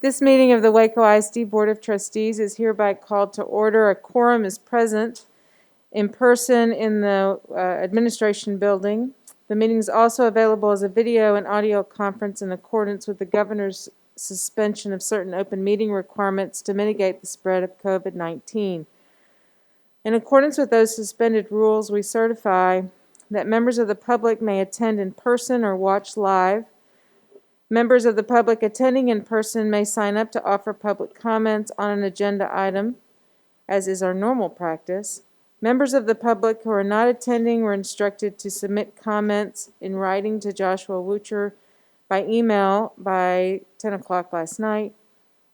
This meeting of the Waco ISD Board of Trustees is hereby called to order. A quorum is present in person in the administration building. The meeting is also available as a video and audio conference in accordance with the governor's suspension of certain open meeting requirements to mitigate the spread of COVID-19. In accordance with those suspended rules, we certify that members of the public may attend in person or watch live. Members of the public attending in person may sign up to offer public comments on an agenda item, as is our normal practice. Members of the public who are not attending were instructed to submit comments in writing to Joshua Wucher by email by 10 o'clock last night.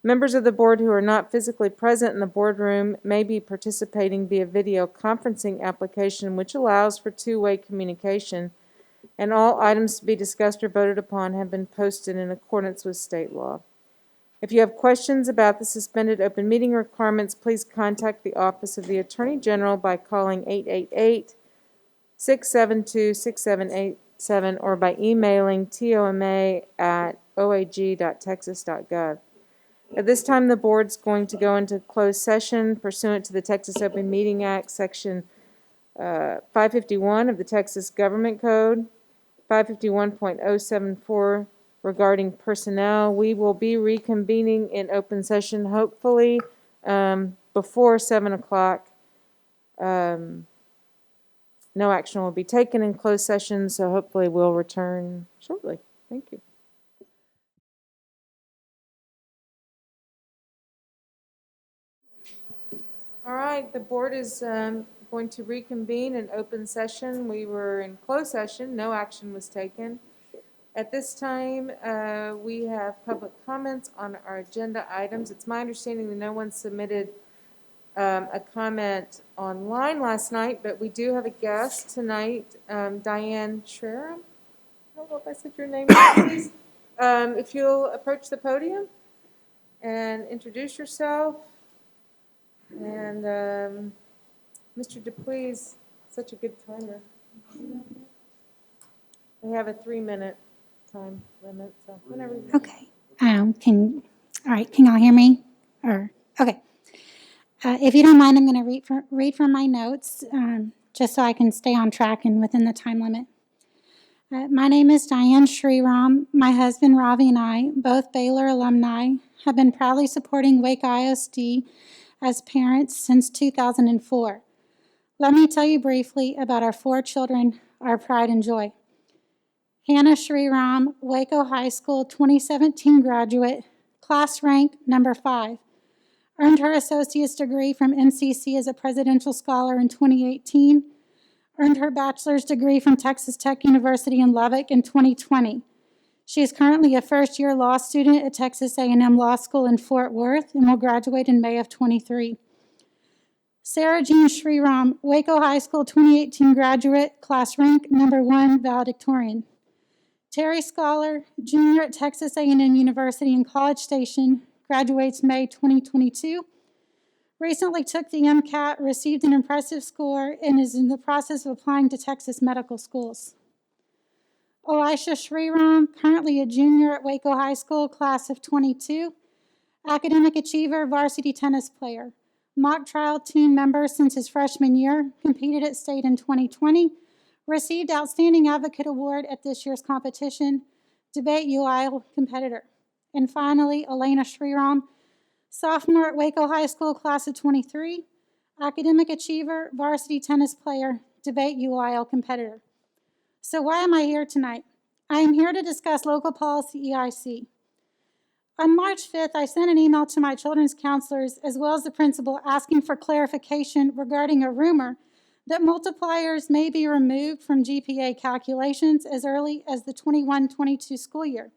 Members of the board who are not physically present in the boardroom may be participating via video conferencing application, which allows for two-way communication, and all items to be discussed or voted upon have been posted in accordance with state law. If you have questions about the suspended open meeting requirements, please contact the Office of the Attorney General by calling 888-672-6787 or by emailing toma@oag.texas.gov. At this time, the board's going to go into closed session pursuant to the Texas Open Meeting Act, Section 551 of the Texas Government Code, 551.074 regarding personnel. We will be reconvening in open session, hopefully before 7 o'clock. No action will be taken in closed session, so hopefully we'll return shortly. Thank you. All right, the board is going to reconvene in open session. We were in closed session. No action was taken. At this time, we have public comments on our agenda items. It's my understanding that no one submitted a comment online last night, but we do have a guest tonight, Diane Schreer. I don't know if I said your name right, please. If you'll approach the podium and introduce yourself. And Mr. Dupuis, such a good timer. We have a 3-minute time limit, so whenever you Okay. All right, can y'all hear me? Okay. If you don't mind, I'm going to read from my notes, just so I can stay on track and within the time limit. My name is Diane Shriram. My husband, Ravi, and I, both Baylor alumni, have been proudly supporting Waco ISD as parents since 2004. Let me tell you briefly about our 4 children, our pride and joy. Hannah Shriram, Waco High School 2017 graduate, class rank number 5. Earned her associate's degree from MCC as a presidential scholar in 2018. Earned her bachelor's degree from Texas Tech University in Lubbock in 2020. She is currently a first-year law student at Texas A&M Law School in Fort Worth and will graduate in May of 23. Sarah Jean Shriram, Waco High School 2018 graduate, class rank number 1, valedictorian. Terry Scholar, junior at Texas A&M University in College Station, graduates May 2022. Recently took the MCAT, received an impressive score, and is in the process of applying to Texas medical schools. Elisha Shriram, currently a junior at Waco High School, class of 22. Academic achiever, varsity tennis player. Mock trial team member since his freshman year, competed at state in 2020. Received Outstanding Advocate Award at this year's competition, debate UIL competitor. And finally, Elena Shriram, sophomore at Waco High School, class of 23, academic achiever, varsity tennis player, debate UIL competitor. So why am I here tonight? I am here to discuss local policy EIC. On March 5th, I sent an email to my children's counselors as well as the principal asking for clarification regarding a rumor that multipliers may be removed from GPA calculations as early as the 21-22 school year.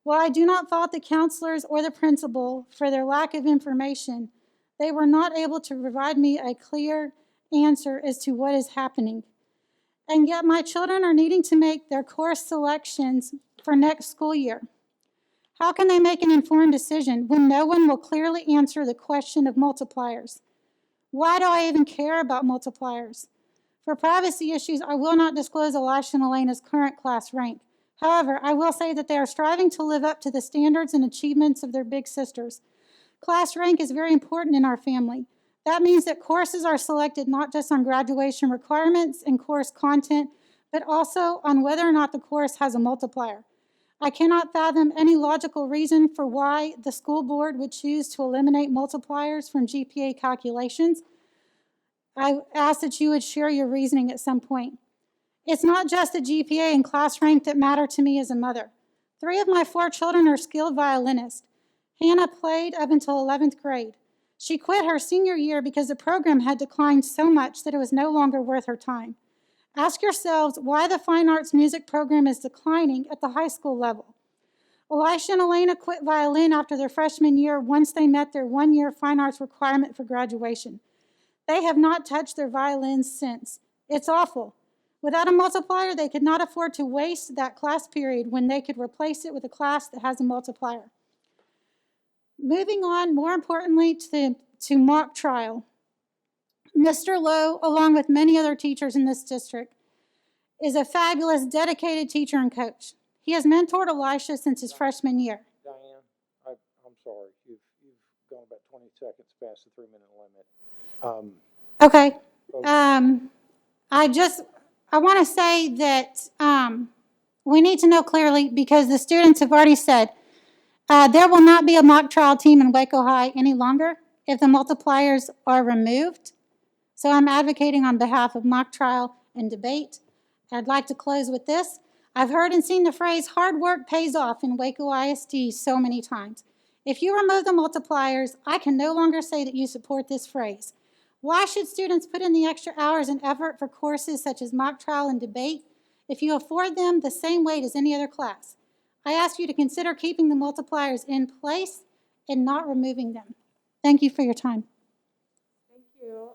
While I do not fault the counselors or the principal for their lack of information, they were not able to provide me a clear answer as to what is happening. And yet my children are needing to make their course selections for next school year. How can they make an informed decision when no one will clearly answer the question of multipliers? Why do I even care about multipliers? For privacy issues, I will not disclose Elisha and Elena's current class rank. However, I will say that they are striving to live up to the standards and achievements of their big sisters. Class rank is very important in our family. That means that courses are selected not just on graduation requirements and course content, but also on whether or not the course has a multiplier. I cannot fathom any logical reason for why the school board would choose to eliminate multipliers from GPA calculations. I ask that you would share your reasoning at some point. It's not just the GPA and class rank that matter to me as a mother. 3 of my 4 children are skilled violinists. Hannah played up until 11th grade. She quit her senior year because the program had declined so much that it was no longer worth her time. Ask yourselves why the fine arts music program is declining at the high school level. Elisha and Elena quit violin after their freshman year once they met their 1-year fine arts requirement for graduation. They have not touched their violins since. It's awful. Without a multiplier, they could not afford to waste that class period when they could replace it with a class that has a multiplier. Moving on, more importantly, to mock trial. Mr. Lowe, along with many other teachers in this district, is a fabulous, dedicated teacher and coach. He has mentored Elisha since his freshman year. Diane, I'm sorry. You've gone about 20 seconds past the 3-minute limit. Okay. I want to say that we need to know clearly, because the students have already said there will not be a mock trial team in Waco High any longer if the multipliers are removed. So I'm advocating on behalf of mock trial and debate. I'd like to close with this. I've heard and seen the phrase hard work pays off in Waco ISD so many times. If you remove the multipliers, I can no longer say that you support this phrase. Why should students put in the extra hours and effort for courses such as mock trial and debate if you afford them the same weight as any other class? I ask you to consider keeping the multipliers in place and not removing them. Thank you for your time. Thank you.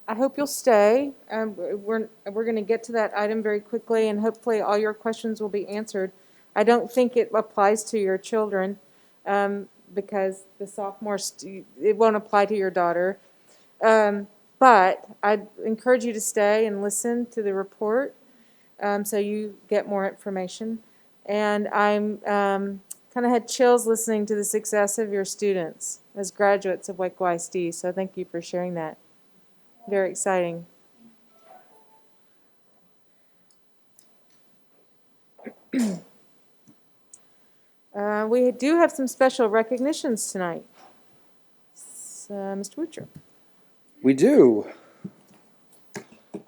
I hope you'll stay. We're going to get to that item very quickly, and hopefully all your questions will be answered. I don't think it applies to your children because the sophomores, it won't apply to your daughter. But I'd encourage you to stay and listen to the report so you get more information. And I'm kind of had chills listening to the success of your students as graduates of Waco ISD, so thank you for sharing that. Very exciting. We do have some special recognitions tonight. Mr. Woocher. We do.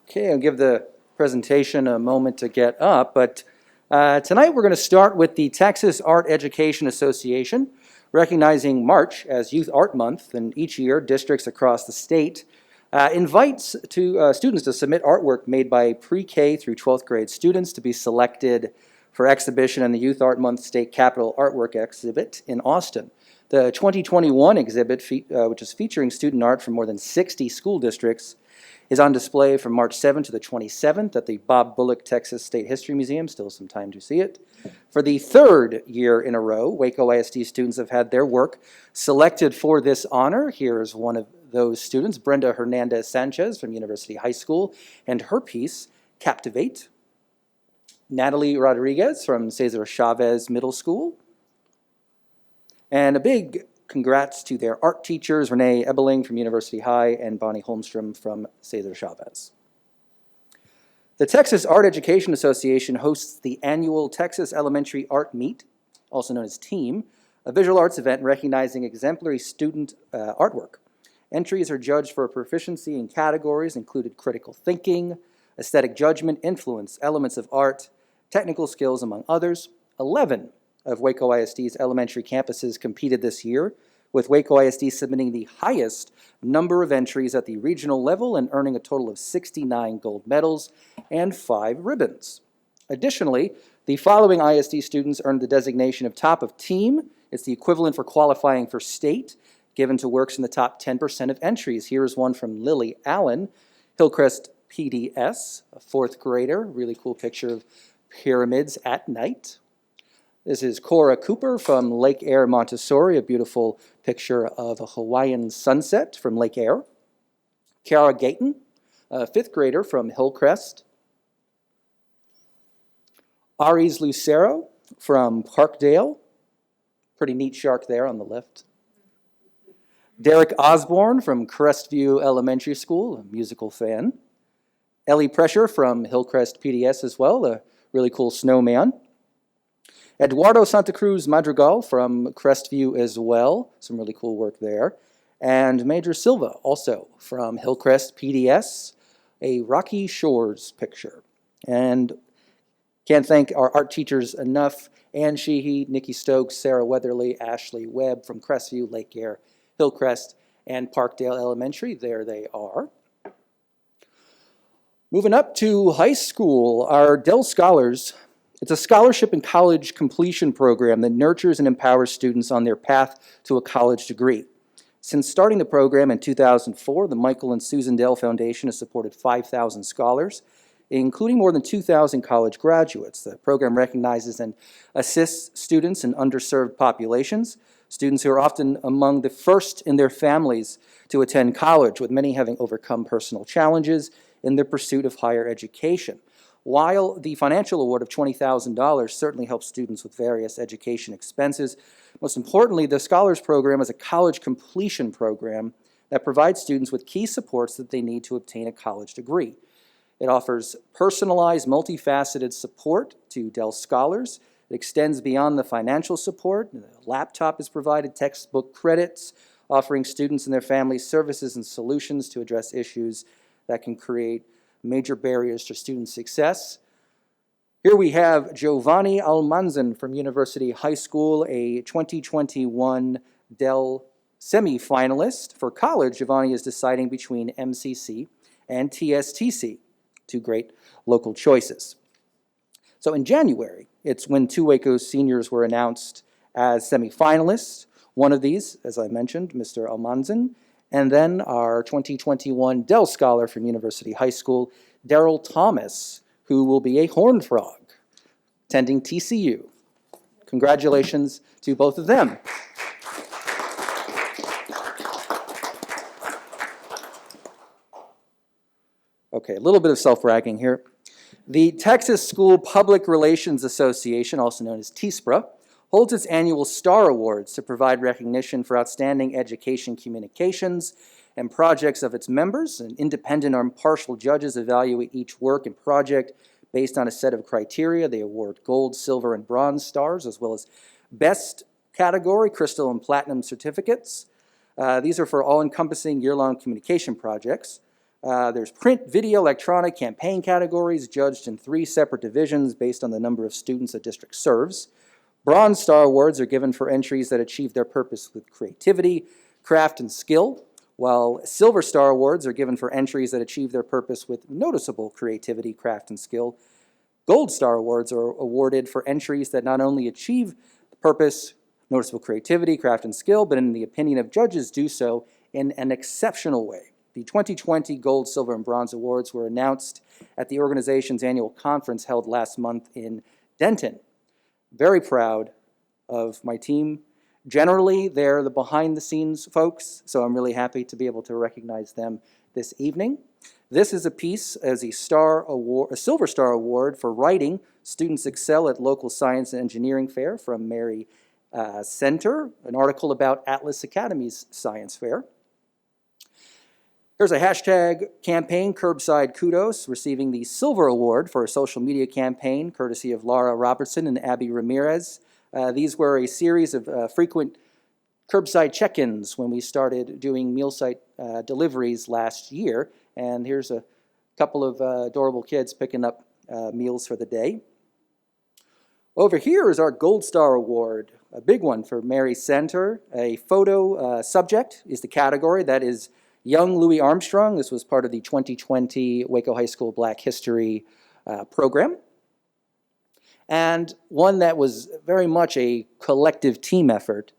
Okay, I'll give the presentation a moment to get up, but tonight we're going to start with the Texas Art Education Association, recognizing March as Youth Art Month, and each year districts across the state invites students to submit artwork made by pre-K through 12th grade students to be selected for exhibition in the Youth Art Month State Capitol Artwork Exhibit in Austin. The 2021 exhibit, which is featuring student art from more than 60 school districts, is on display from March 7th to the 27th at the Bob Bullock Texas State History Museum. Still some time to see it. For the 3rd year in a row, Waco ISD students have had their work selected for this honor. Here is one of those students, Brenda Hernandez Sanchez from University High School, and her piece, Captivate. Natalie Rodriguez from Cesar Chavez Middle School. And a big congrats to their art teachers, Renee Ebeling from University High and Bonnie Holmstrom from Cesar Chavez. The Texas Art Education Association hosts the annual Texas Elementary Art Meet, also known as TEAM, a visual arts event recognizing exemplary student artwork. Entries are judged for proficiency in categories included critical thinking, aesthetic judgment, influence, elements of art, technical skills, among others. 11 of Waco ISD's elementary campuses competed this year, with Waco ISD submitting the highest number of entries at the regional level and earning a total of 69 gold medals and 5 ribbons. Additionally, the following ISD students earned the designation of Top of Team. It's the equivalent for qualifying for state, given to works in the top 10% of entries. Here is one from Lily Allen, Hillcrest PDS, a 4th grader. Really cool picture of pyramids at night. This is Cora Cooper from Lake Air Montessori, a beautiful picture of a Hawaiian sunset from Lake Air. Kara Gayton, a 5th grader from Hillcrest. Aries Lucero from Parkdale. Pretty neat shark there on the left. Derek Osborne from Crestview Elementary School, a musical fan. Ellie Pressure from Hillcrest PDS as well, a really cool snowman. Eduardo Santa Cruz Madrigal from Crestview as well, some really cool work there. And Major Silva, also from Hillcrest PDS, a Rocky Shores picture. And can't thank our art teachers enough. Ann Sheehy, Nikki Stokes, Sarah Weatherly, Ashley Webb from Crestview, Lake Air, Hillcrest, and Parkdale Elementary. There they are. Moving up to high school, our Dell Scholars. It's a scholarship and college completion program that nurtures and empowers students on their path to a college degree. Since starting the program in 2004, the Michael and Susan Dell Foundation has supported 5,000 scholars, including more than 2,000 college graduates. The program recognizes and assists students in underserved populations, students who are often among the first in their families to attend college, with many having overcome personal challenges in their pursuit of higher education. While the financial award of $20,000 certainly helps students with various education expenses, most importantly, the Scholars Program is a college completion program that provides students with key supports that they need to obtain a college degree. It offers personalized, multifaceted support to Dell Scholars. It extends beyond the financial support. A laptop is provided, textbook credits, offering students and their families services and solutions to address issues that can create major barriers to student success. Here we have Giovanni Almanzan from University High School, a 2021 Dell semifinalist. For college, Giovanni is deciding between MCC and TSTC, two great local choices. So in January, it's when two Waco seniors were announced as semifinalists. One of these, as I mentioned, Mr. Almanzan, and then our 2021 Dell Scholar from University High School, Daryl Thomas, who will be a Horned Frog, attending TCU. Congratulations to both of them. Okay, a little bit of self-bragging here. The Texas School Public Relations Association, also known as TSPRA, holds its annual STAR Awards to provide recognition for outstanding education communications and projects of its members. And independent or impartial judges evaluate each work and project based on a set of criteria. They award gold, silver, and bronze stars, as well as best category, crystal and platinum certificates. These are for all-encompassing year-long communication projects. There's print, video, electronic, campaign categories, judged in 3 separate divisions based on the number of students a district serves. Bronze Star Awards are given for entries that achieve their purpose with creativity, craft, and skill, while Silver Star Awards are given for entries that achieve their purpose with noticeable creativity, craft, and skill. Gold Star Awards are awarded for entries that not only achieve the purpose, noticeable creativity, craft, and skill, but in the opinion of judges do so in an exceptional way. The 2020 Gold, Silver, and Bronze Awards were announced at the organization's annual conference held last month in Denton. Very proud of my team. Generally, they're the behind-the-scenes folks, so I'm really happy to be able to recognize them this evening. This is a piece as a Silver Star Award for writing. Students excel at local science and engineering fair from Mary Center, an article about Atlas Academy's science fair. Here's a hashtag campaign, Curbside Kudos, receiving the Silver Award for a social media campaign, courtesy of Laura Robertson and Abby Ramirez. These were a series of frequent curbside check-ins when we started doing meal site deliveries last year. And here's a couple of adorable kids picking up meals for the day. Over here is our Gold Star Award, a big one for Mary Center. A photo subject is the category. That is young Louis Armstrong. This was part of the 2020 Waco High School Black History program. And one that was very much a collective team effort,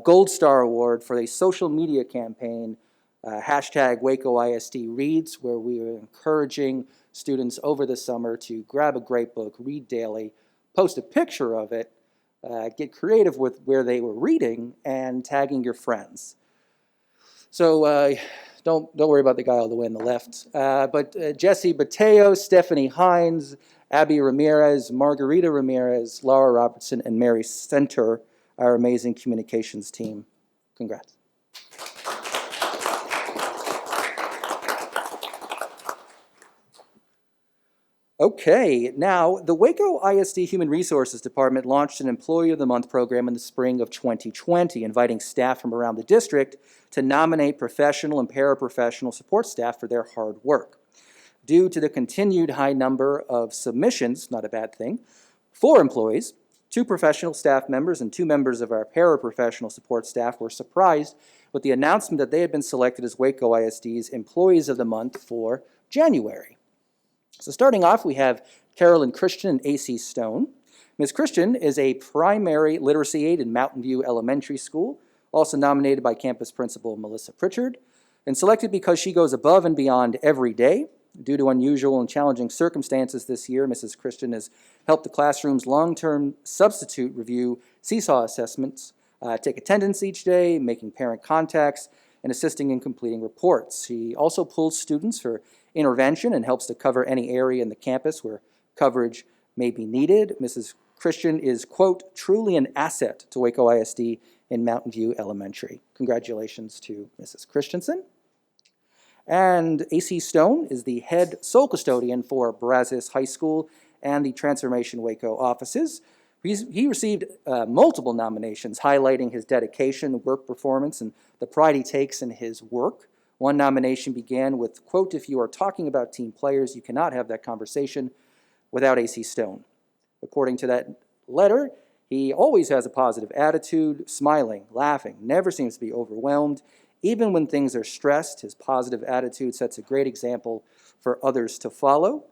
Gold Star Award for a social media campaign, hashtag Waco ISD Reads, where we were encouraging students over the summer to grab a great book, read daily, post a picture of it, get creative with where they were reading, and tagging your friends. So don't worry about the guy all the way on the left. But Jesse Bateo, Stephanie Hines, Abby Ramirez, Margarita Ramirez, Laura Robertson, and Mary Center, our amazing communications team. Congrats. Okay, now the Waco ISD Human Resources Department launched an Employee of the Month program in the spring of 2020, inviting staff from around the district to nominate professional and paraprofessional support staff for their hard work. Due to the continued high number of submissions, not a bad thing, 4 employees, 2 professional staff members and 2 members of our paraprofessional support staff were surprised with the announcement that they had been selected as Waco ISD's Employees of the Month for January. So starting off, we have Carolyn Christian and A.C. Stone. Ms. Christian is a primary literacy aide in Mountain View Elementary School, also nominated by campus principal Melissa Pritchard, and selected because she goes above and beyond every day. Due to unusual and challenging circumstances this year, Mrs. Christian has helped the classroom's long-term substitute review seesaw assessments, take attendance each day, making parent contacts, and assisting in completing reports. She also pulls students for intervention and helps to cover any area in the campus where coverage may be needed. Mrs. Christian is, quote, truly an asset to Waco ISD in Mountain View Elementary. Congratulations to Mrs. Christensen. And A.C. Stone is the head sole custodian for Brazos High School and the Transformation Waco offices. He received multiple nominations highlighting his dedication, work performance, and the pride he takes in his work. One nomination began with, quote, if you are talking about team players, you cannot have that conversation without A.C. Stone. According to that letter, he always has a positive attitude, smiling, laughing, never seems to be overwhelmed. Even when things are stressed, his positive attitude sets a great example for others to follow.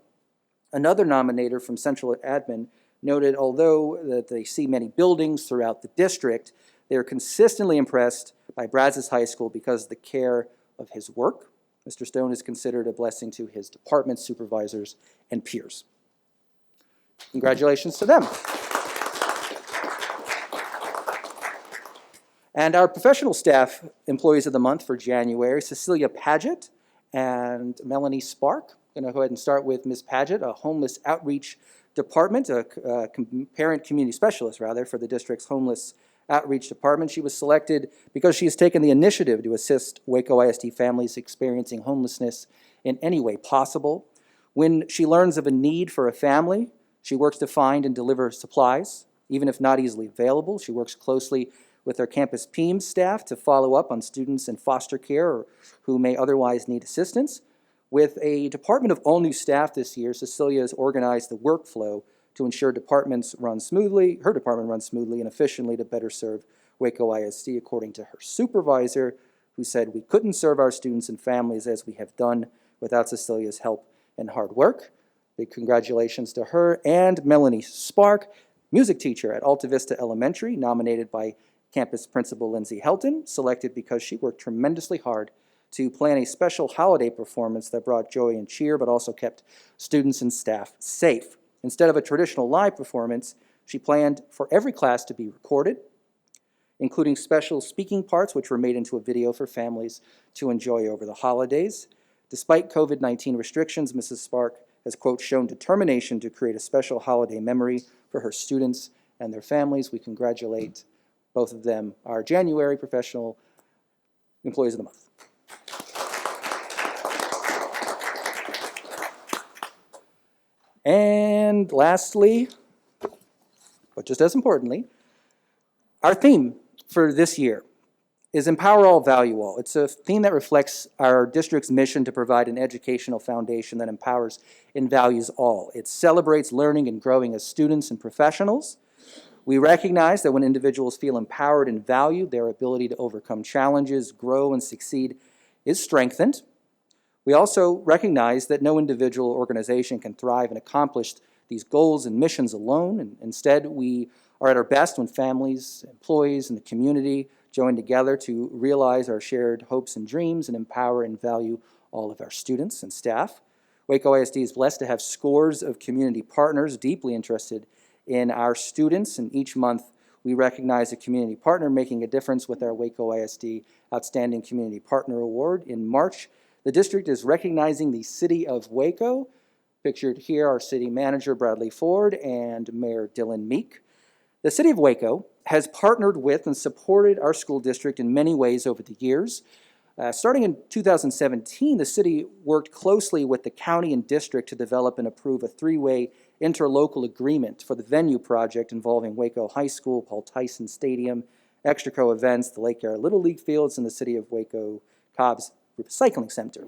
Another nominator from Central Admin noted, although that they see many buildings throughout the district, they are consistently impressed by Brazos High School because of the care of his work. Mr. Stone is considered a blessing to his department supervisors and peers. Congratulations to them. And our professional staff employees of the month for January, Cecilia Paget and Melanie Spark. I'm going to go ahead and start with Ms. Paget, a homeless outreach department, a parent community specialist, rather, for the district's homeless outreach department. She was selected because she has taken the initiative to assist Waco ISD families experiencing homelessness in any way possible. When she learns of a need for a family, she works to find and deliver supplies, even if not easily available. She works closely with their campus PEAM staff to follow up on students in foster care or who may otherwise need assistance. With a department of all new staff this year, Cecilia has organized the workflow to ensure her department runs smoothly and efficiently to better serve Waco ISD, according to her supervisor, who said, we couldn't serve our students and families as we have done without Cecilia's help and hard work. Big congratulations to her. And Melanie Spark, music teacher at Alta Vista Elementary, nominated by campus principal Lindsay Helton, selected because she worked tremendously hard to plan a special holiday performance that brought joy and cheer, but also kept students and staff safe. Instead of a traditional live performance, she planned for every class to be recorded, including special speaking parts, which were made into a video for families to enjoy over the holidays. Despite COVID-19 restrictions, Mrs. Spark has, quote, shown determination to create a special holiday memory for her students and their families. We congratulate both of them, our January professional employees of the month. And lastly, but just as importantly, our theme for this year is Empower All, Value All. It's a theme that reflects our district's mission to provide an educational foundation that empowers and values all. It celebrates learning and growing as students and professionals. We recognize that when individuals feel empowered and valued, their ability to overcome challenges, grow, and succeed is strengthened. We also recognize that no individual or organization can thrive and accomplish these goals and missions alone, and instead we are at our best when families, employees, and the community join together to realize our shared hopes and dreams and empower and value all of our students and staff. Waco ISD is blessed to have scores of community partners deeply interested in our students, and each month we recognize a community partner making a difference with our Waco ISD Outstanding Community Partner Award. In March, the district is recognizing the City of Waco Pictured here are City Manager Bradley Ford and Mayor Dylan Meek. The City of Waco has partnered with and supported our school district in many ways over the years. Starting in 2017, the city worked closely with the county and district to develop and approve a three-way interlocal agreement for the venue project involving Waco High School, Paul Tyson Stadium, Extraco events, the Lake Air Little League fields, and the City of Waco Cobb's Recycling Center.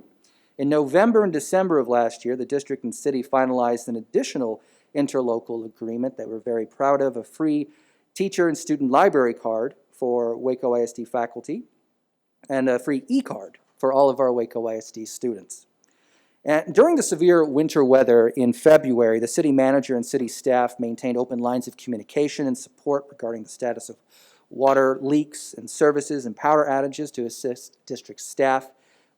In November and December of last year, the district and city finalized an additional interlocal agreement that we're very proud of, a free teacher and student library card for Waco ISD faculty, and a free e-card for all of our Waco ISD students. And during the severe winter weather in February, the city manager and city staff maintained open lines of communication and support regarding the status of water leaks and services and power outages to assist district staff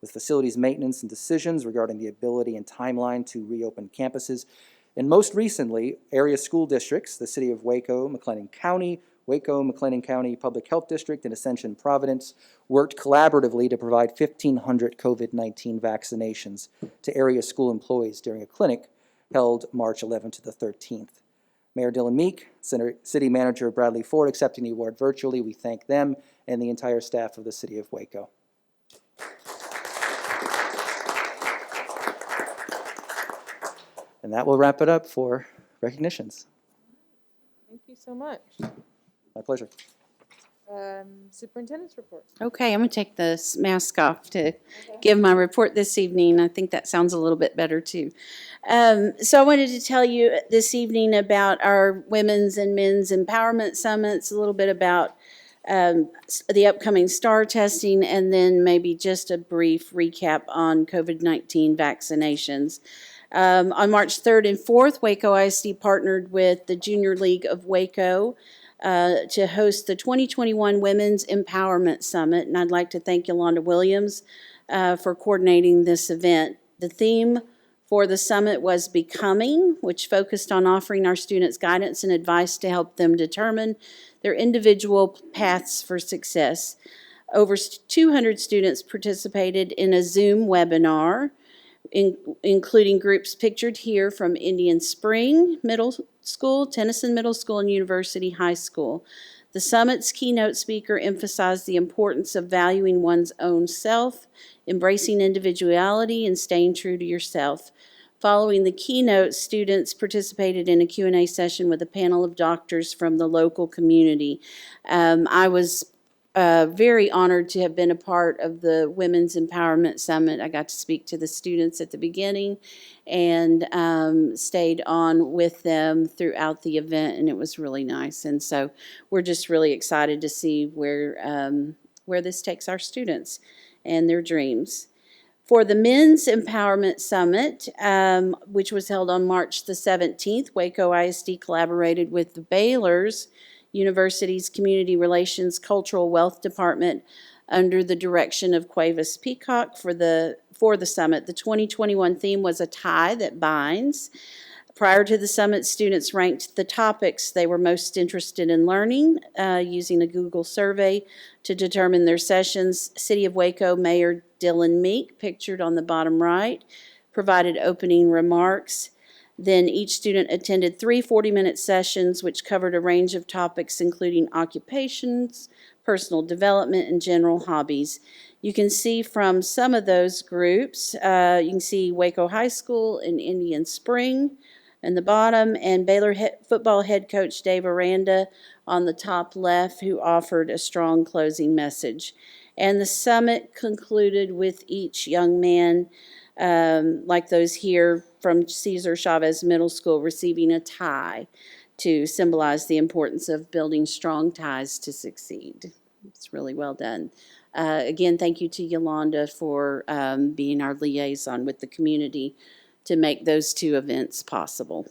with facilities maintenance and decisions regarding the ability and timeline to reopen campuses. And most recently, area school districts, the City of Waco, McLennan County, Waco, McLennan County Public Health District, and Ascension Providence worked collaboratively to provide 1,500 COVID-19 vaccinations to area school employees during a clinic held March 11th to the 13th. Mayor Dylan Meek, City Manager Bradley Ford accepting the award virtually. We thank them and the entire staff of the City of Waco. And that will wrap it up for recognitions. Thank you so much. My pleasure. Superintendent's report. Okay, I'm going to take this mask off to give my report this evening. I think that sounds a little bit better too. So I wanted to tell you this evening about our Women's and Men's Empowerment Summits, a little bit about the upcoming STAR testing, and then maybe just a brief recap on COVID-19 vaccinations. On March 3rd and 4th, Waco ISD partnered with the Junior League of Waco to host the 2021 Women's Empowerment Summit, and I'd like to thank Yolanda Williams for coordinating this event. The theme for the summit was Becoming, which focused on offering our students guidance and advice to help them determine their individual paths for success. Over 200 students participated in a Zoom webinar, including groups pictured here from Indian Spring Middle School, Tennyson Middle School, and University High School. The summit's keynote speaker emphasized the importance of valuing one's own self, embracing individuality, and staying true to yourself. Following the keynote, students participated in a Q&A session with a panel of doctors from the local community. I was very honored to have been a part of the Women's Empowerment Summit. I got to speak to the students at the beginning and stayed on with them throughout the event, and it was really nice. And so we're just really excited to see where this takes our students and their dreams. For the Men's Empowerment Summit, which was held on March the 17th, Waco ISD collaborated with the Baylor's University's Community Relations Cultural Wealth Department under the direction of Cuevas Peacock for the summit. The 2021 theme was A Tie That Binds. Prior to the summit, students ranked the topics they were most interested in learning using a Google survey to determine their sessions. City of Waco Mayor Dylan Meek, pictured on the bottom right, provided opening remarks. Then each student attended 3 40-minute sessions, which covered a range of topics, including occupations, personal development, and general hobbies. You can see from some of those groups, you can see Waco High School in Indian Spring in the bottom, and Baylor football head coach Dave Aranda on the top left, who offered a strong closing message. And the summit concluded with each young man, like those here from Cesar Chavez Middle School, receiving a tie to symbolize the importance of building strong ties to succeed. It's really well done. Again, thank you to Yolanda for being our liaison with the community to make those two events possible.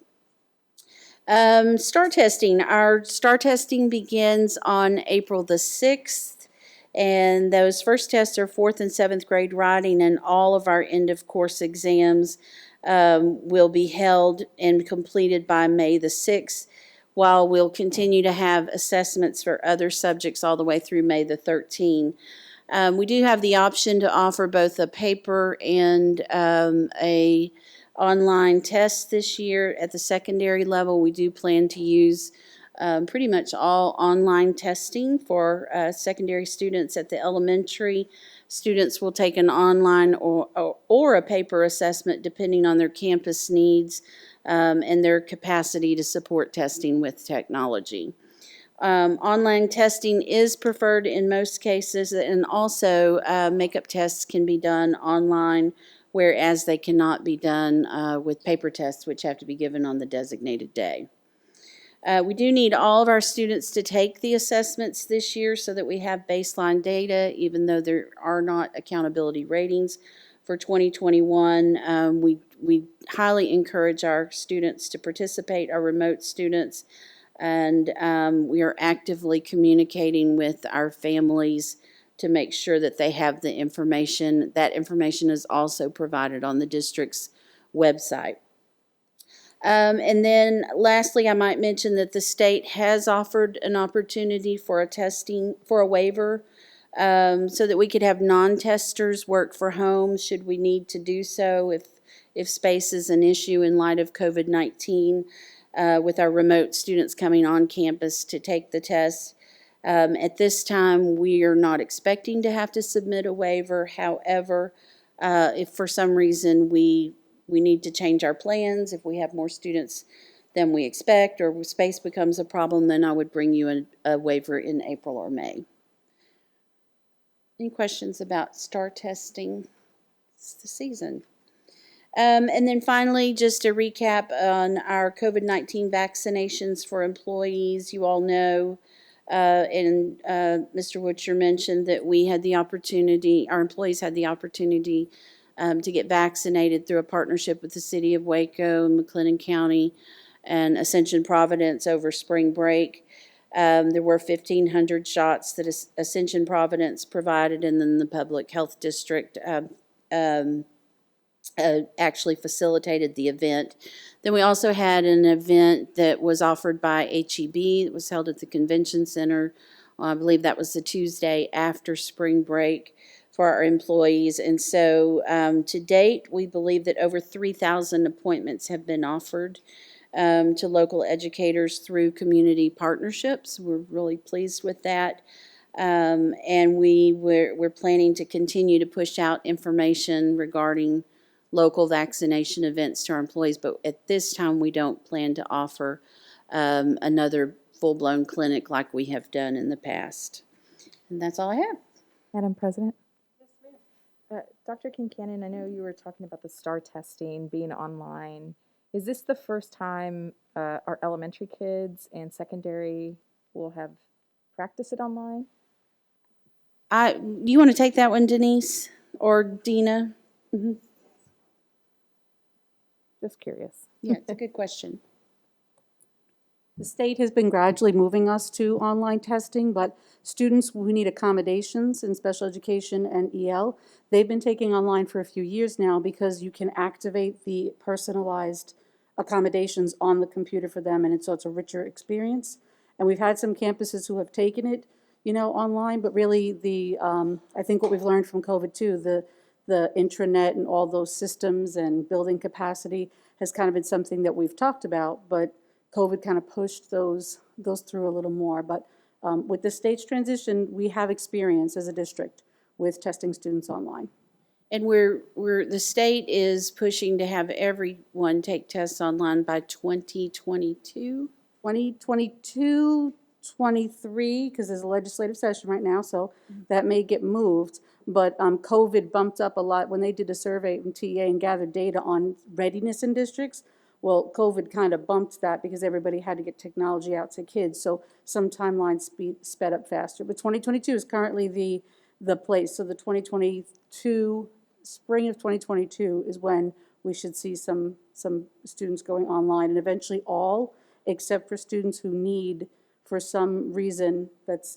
STAR testing. Our STAR testing begins on April the 6th, and those first tests are 4th and 7th grade writing, and all of our end-of-course exams will be held and completed by May the 6th, while we'll continue to have assessments for other subjects all the way through May the 13th. We do have the option to offer both a paper and a online tests this year. At the secondary level, we do plan to use pretty much all online testing for secondary students. At the elementary, students will take an online or a paper assessment depending on their campus needs and their capacity to support testing with technology. Online testing is preferred in most cases, and also makeup tests can be done online, whereas they cannot be done with paper tests, which have to be given on the designated day. We do need all of our students to take the assessments this year so that we have baseline data, even though there are not accountability ratings for 2021. We highly encourage our students to participate, our remote students, and we are actively communicating with our families to make sure that they have the information. That information is also provided on the district's website. And then lastly, I might mention that the state has offered an opportunity for a waiver, so that we could have non-testers work for home should we need to do so if space is an issue in light of COVID-19, with our remote students coming on campus to take the test. At this time, we are not expecting to have to submit a waiver. However, if for some reason we need to change our plans, if we have more students than we expect or space becomes a problem, then I would bring you a waiver in April or May. Any questions about STAR testing? It's the season. And then finally, just a recap on our COVID-19 vaccinations for employees. You all know, and Mr. Witcher mentioned that we had the opportunity, our employees had the opportunity to get vaccinated through a partnership with the City of Waco and McLennan County and Ascension Providence over spring break. There were 1,500 shots that Ascension Providence provided, and then the Public Health District actually facilitated the event. Then we also had an event that was offered by HEB. It was held at the Convention Center. I believe that was the Tuesday after spring break for our employees. And so to date, we believe that over 3,000 appointments have been offered to local educators through community partnerships. We're really pleased with that. And we're planning to continue to push out information regarding local vaccination events to our employees, but at this time we don't plan to offer another full-blown clinic like we have done in the past. And that's all I have. Madam President? Dr. Kincannon, I know you were talking about the STAR testing being online. Is this the first time our elementary kids and secondary will have practiced it online? Do you want to take that one, Denise or Dina? Mm-hmm. Just curious. Yeah, it's a good question. The state has been gradually moving us to online testing, but students who need accommodations in special education and EL, they've been taking online for a few years now because you can activate the personalized accommodations on the computer for them, and so it's a richer experience. And we've had some campuses who have taken it, online, but really I think what we've learned from COVID too, the intranet and all those systems and building capacity has kind of been something that we've talked about, but COVID kind of pushed those through a little more. But with the state's transition, we have experience as a district with testing students online. And the state is pushing to have everyone take tests online by 2022. 2022, 23, because there's a legislative session right now, so that may get moved. But COVID bumped up a lot when they did a survey from TA and gathered data on readiness in districts. Well, COVID kind of bumped that because everybody had to get technology out to kids, so some timelines sped up faster. But 2022 is currently the place. So the 2022, spring of 2022 is when we should see some students going online, and eventually all, except for students who need, for some reason that's,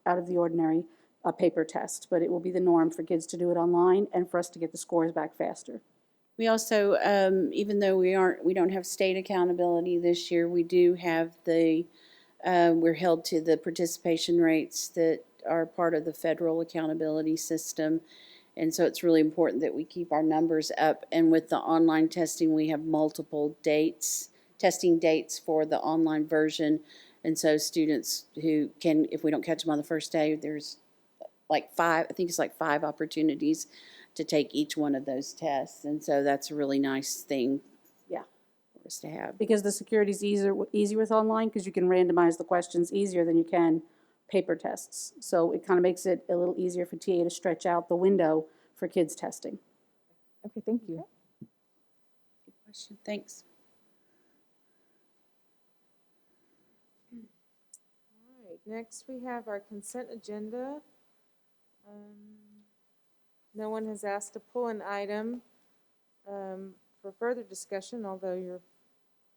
out of the ordinary, a paper test. But it will be the norm for kids to do it online and for us to get the scores back faster. We also, even though we don't have state accountability this year, we do have we're held to the participation rates that are part of the federal accountability system. And so it's really important that we keep our numbers up. And with the online testing, we have multiple dates, testing dates for the online version. And so students who can, if we don't catch them on the first day, there's like five, I think it's like 5 opportunities to take each one of those tests. And so that's a really nice thing. Yeah. For us to have. Because the security's easier with online, because you can randomize the questions easier than you can paper tests. So it kind of makes it a little easier for TA to stretch out the window for kids testing. Okay, thank you. Good question. Thanks. All right, next we have our consent agenda. No one has asked to pull an item for further discussion, although you're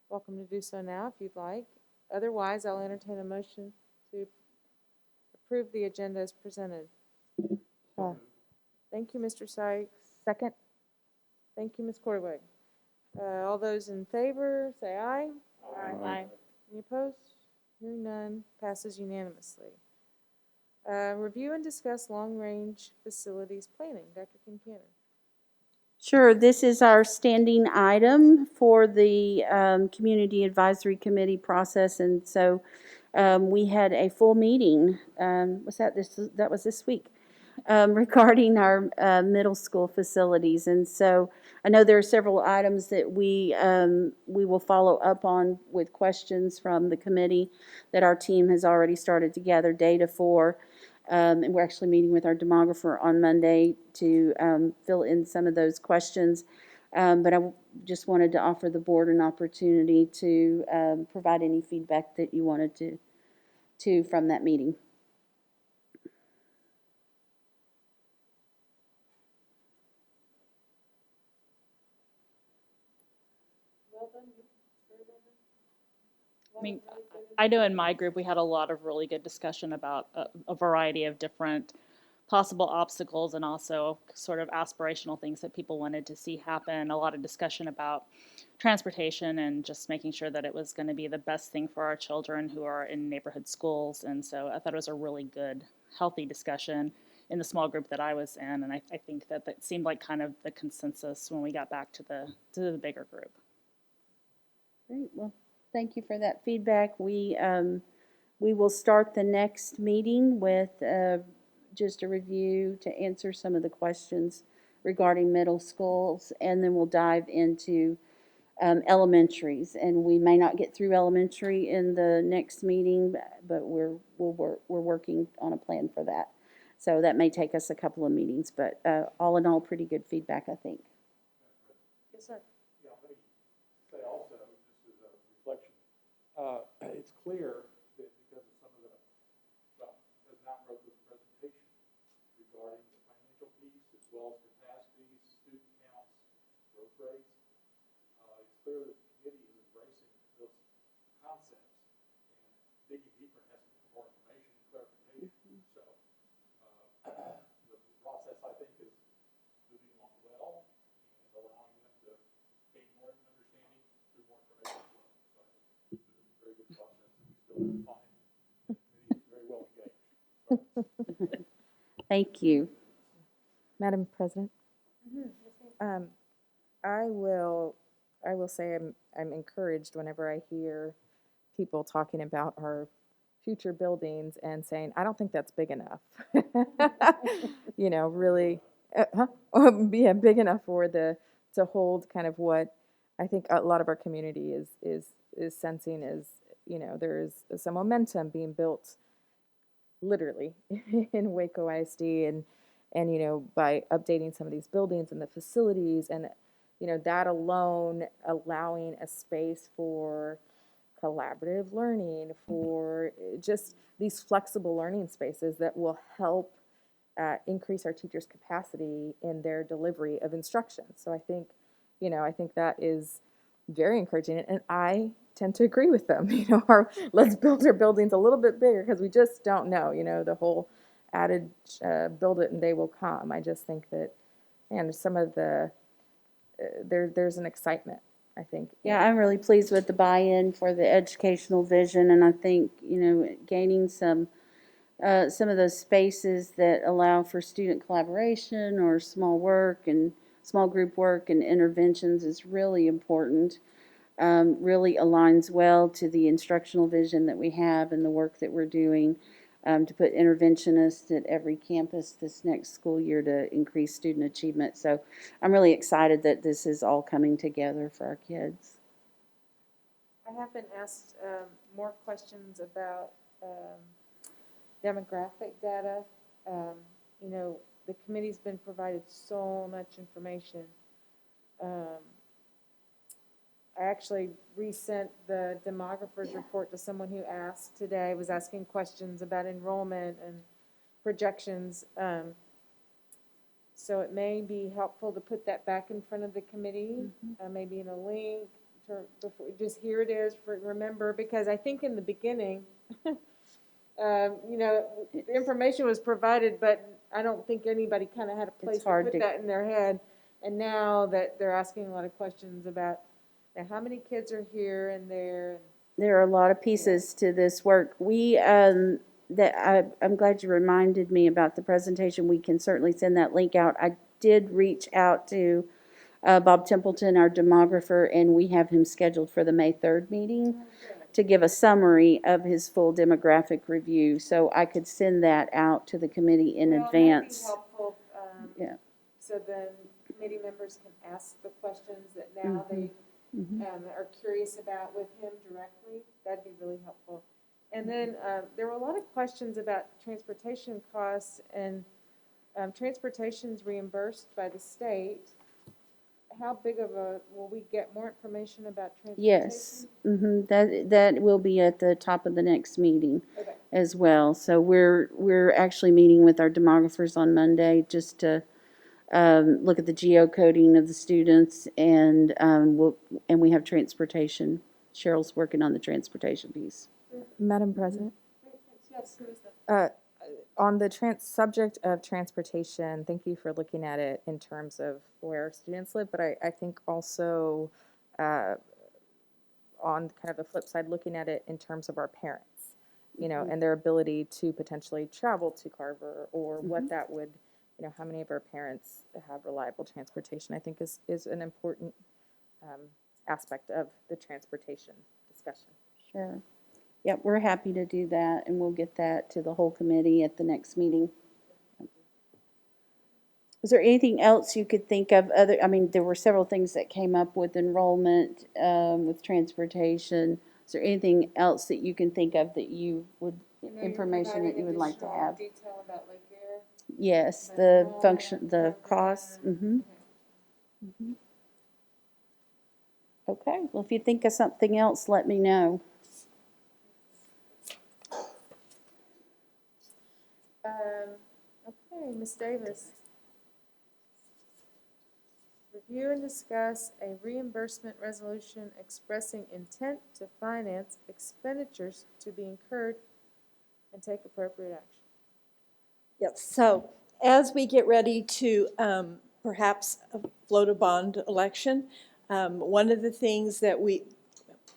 welcome to do so now if you'd like. Otherwise, I'll entertain a motion to approve the agenda as presented. Thank you, Mr. Sykes. Second? Thank you, Ms. Corwig. All those in favor, say aye. Aye. Any opposed? Hearing none, passes unanimously. Review and discuss long-range facilities planning. Dr. Kincannon. Sure. This is our standing item for the Community Advisory Committee process. And so we had a full meeting, that was this week, regarding our middle school facilities. And so I know there are several items that we will follow up on with questions from the committee that our team has already started to gather data for. And we're actually meeting with our demographer on Monday to fill in some of those questions. But I just wanted to offer the board an opportunity to provide any feedback that you wanted to from that meeting. I mean, I know in my group, we had a lot of really good discussion about a variety of different possible obstacles and also sort of aspirational things that people wanted to see happen. A lot of discussion about transportation and just making sure that it was going to be the best thing for our children who are in neighborhood schools. And so I thought it was a really good, healthy discussion in the small group that I was in. And I think that seemed like kind of the consensus when we got back to the bigger group. Great. Well, thank you for that feedback. We will start the next meeting with just a review to answer some of the questions regarding middle schools, and then we'll dive into elementaries. And we may not get through elementary in the next meeting, but we're working on a plan for that. So that may take us a couple of meetings, but all in all, pretty good feedback, I think. Yes, sir. Yeah, let me say also, just as a reflection, it's clear that because of some of the, well, President Allen wrote the presentation regarding the financial piece as well as capacities, student counts, growth rates, it's clear that the committee is embracing those concepts and digging deeper and asking for more information and clarification. So the process, I think, is moving along well and allowing them to gain more understanding through more information flow. So I think it's a very good process that we still find the committee is very well engaged. So. Thank you. Madam President? I will say I'm encouraged whenever I hear people talking about our future buildings and saying, I don't think that's big enough. You know, really, yeah, big enough to hold kind of what I think a lot of our community is sensing is, you know, there's some momentum being built literally in Waco ISD and, you know, by updating some of these buildings and the facilities and, you know, that alone allowing a space for collaborative learning, for just these flexible learning spaces that will help increase our teachers' capacity in their delivery of instruction. So I think, you know, I think that is very encouraging, and I tend to agree with them. You know, let's build our buildings a little bit bigger because we just don't know, you know, the whole adage, build it and they will come. I just think that, and some of the, there's an excitement, I think. Yeah, I'm really pleased with the buy-in for the educational vision, and I think, you know, gaining some some of those spaces that allow for student collaboration or small work and small group work and interventions is really important. Really aligns well to the instructional vision that we have and the work that we're doing to put interventionists at every campus this next school year to increase student achievement. So I'm really excited that this is all coming together for our kids. I have been asked more questions about demographic data. You know, the committee's been provided so much information. I actually resent the demographer's report to someone who asked today, was asking questions about enrollment and projections. So it may be helpful to put that back in front of the committee, maybe in a link, before, just here it is, for remember, because I think in the beginning, you know, the information was provided, but I don't think anybody kind of had a place to put that in their head. And now that they're asking a lot of questions about how many kids are here and there. There are a lot of pieces to this work. I'm glad you reminded me about the presentation. We can certainly send that link out. I did reach out to Bob Templeton, our demographer, and we have him scheduled for the May 3rd meeting to give a summary of his full demographic review. So I could send that out to the committee in advance. That'd be helpful. Yeah. So then committee members can ask the questions that now they are curious about with him directly. That'd be really helpful. And then there were a lot of questions about transportation costs, and transportation's reimbursed by the state. How big of a, will we get more information about transportation? Yes, that will be at the top of the next meeting as well. So we're actually meeting with our demographers on Monday just to look at the geocoding of the students, and we have transportation. Cheryl's working on the transportation piece. Madam President? Yes, who is that? On the subject of transportation, thank you for looking at it in terms of where students live, but I think also on kind of the flip side, looking at it in terms of our parents, you know, and their ability to potentially travel to Carver, or what that would, you know, how many of our parents have reliable transportation, I think is an important aspect of the transportation discussion. Sure. Yep, we're happy to do that, and we'll get that to the whole committee at the next meeting. Was there anything else you could think of I mean, there were several things that came up with enrollment, with transportation. Is there anything else that you can think of that you would, information that you would like to have? Detail about Lake Air. Yes, the function, the costs. Okay, well, if you think of something else, let me know. Okay, Ms. Davis. Review and discuss a reimbursement resolution expressing intent to finance expenditures to be incurred and take appropriate action. Yes, so as we get ready to perhaps float a bond election, one of the things that we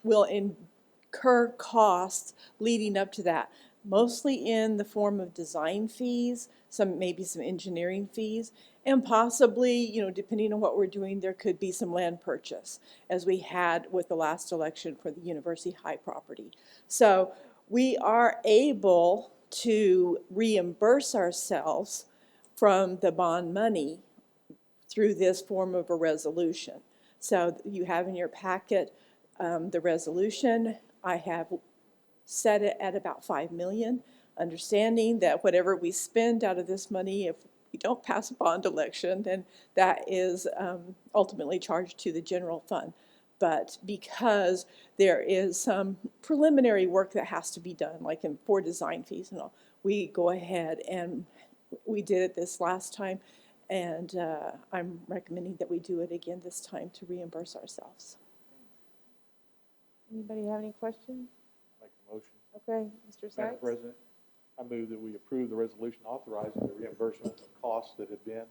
will incur costs leading up to that, mostly in the form of design fees, maybe some engineering fees, and possibly, you know, depending on what we're doing, there could be some land purchase, as we had with the last election for the University High property. So we are able to reimburse ourselves from the bond money through this form of a resolution. So you have in your packet the resolution. I have set it at about $5 million, understanding that whatever we spend out of this money, if we don't pass a bond election, then that is ultimately charged to the general fund. But because there is some preliminary work that has to be done, like for design fees and all, we go ahead and we did it this last time, and I'm recommending that we do it again this time to reimburse ourselves. Anybody have any questions? Make a motion. Okay, Mr. Sykes? Madam President, I move that we approve the resolution authorizing the reimbursement of costs that have been